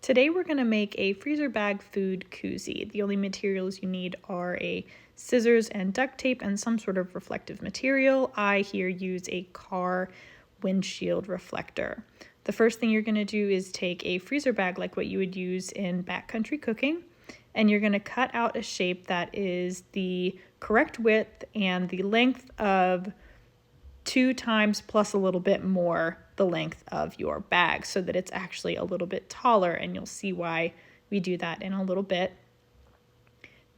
Today we're going to make a freezer bag food koozie. The only materials you need are a scissors and duct tape and some sort of reflective material. I here use a car windshield reflector. The first thing you're going to do is take a freezer bag like what you would use in backcountry cooking, and you're going to cut out a shape that is the correct width and the length of 2 times plus a little bit more the length of your bag so that it's actually a little bit taller, and you'll see why we do that in a little bit.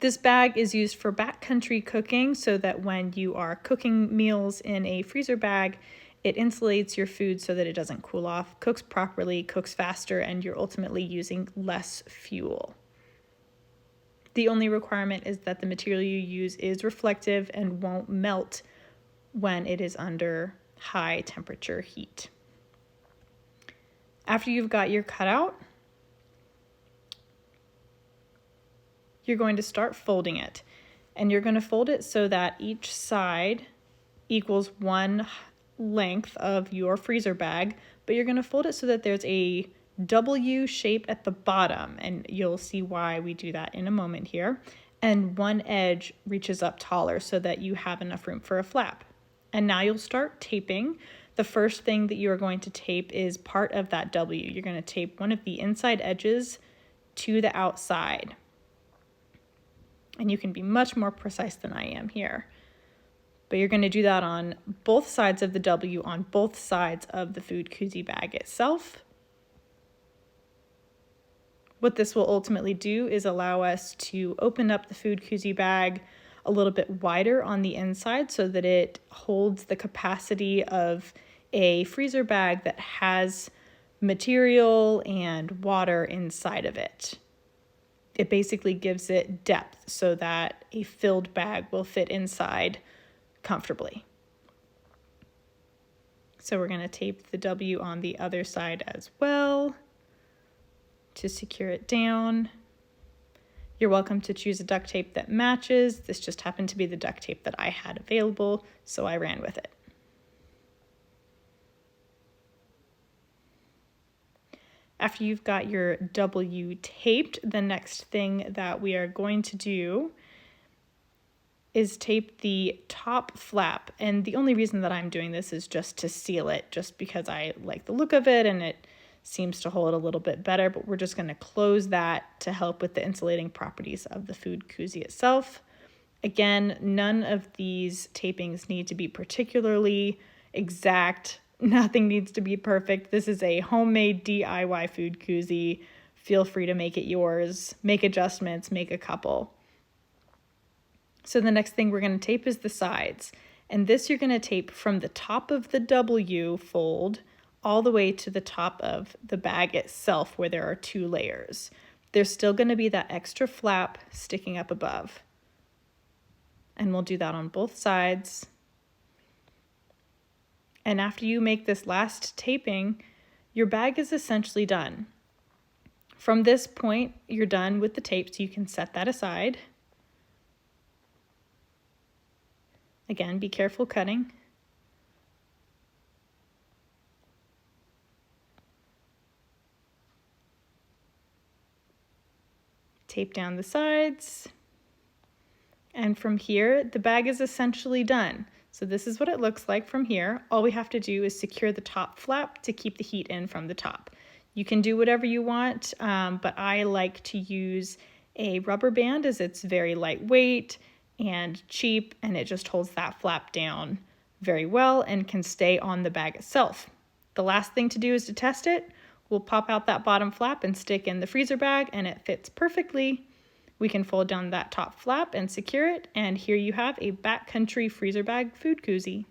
This bag is used for backcountry cooking so that when you are cooking meals in a freezer bag, it insulates your food so that it doesn't cool off, cooks properly, cooks faster, and you're ultimately using less fuel. The only requirement is that the material you use is reflective and won't melt when it is under high temperature heat. After you've got your cutout, you're going to start folding it, and you're going to fold it so that each side equals one length of your freezer bag, but you're going to fold it so that there's a W shape at the bottom, and you'll see why we do that in a moment here. And one edge reaches up taller so that you have enough room for a flap. And now you'll start taping. The first thing that you are going to tape is part of that W. You're going to tape one of the inside edges to the outside. And you can be much more precise than I am here. But you're going to do that on both sides of the W, on both sides of the food koozie bag itself. What this will ultimately do is allow us to open up the food koozie bag a little bit wider on the inside so that it holds the capacity of a freezer bag that has material and water inside of it. It basically gives it depth so that a filled bag will fit inside comfortably. So we're going to tape the W on the other side as well to secure it down. You're welcome to choose a duct tape that matches. This just happened to be the duct tape that I had available, so I ran with it. After you've got your W taped, the next thing that we are going to do is tape the top flap. And the only reason that I'm doing this is just to seal it, just because I like the look of it and it seems to hold a little bit better, but we're just going to close that to help with the insulating properties of the food koozie itself. Again, none of these tapings need to be particularly exact. Nothing needs to be perfect. This is a homemade DIY food koozie. Feel free to make it yours, make adjustments, make a couple. So the next thing we're going to tape is the sides. And this you're going to tape from the top of the W fold all the way to the top of the bag itself where there are 2 layers. There's still going to be that extra flap sticking up above. And we'll do that on both sides. And after you make this last taping, your bag is essentially done. From this point, you're done with the tape, so you can set that aside. Again, be careful cutting. Tape down the sides. And from here, the bag is essentially done. So this is what it looks like from here. All we have to do is secure the top flap to keep the heat in from the top. You can do whatever you want, but I like to use a rubber band as it's very lightweight and cheap, and it just holds that flap down very well and can stay on the bag itself. The last thing to do is to test it. We'll pop out that bottom flap and stick in the freezer bag, and it fits perfectly. We can fold down that top flap and secure it, and here you have a backcountry freezer bag food koozie.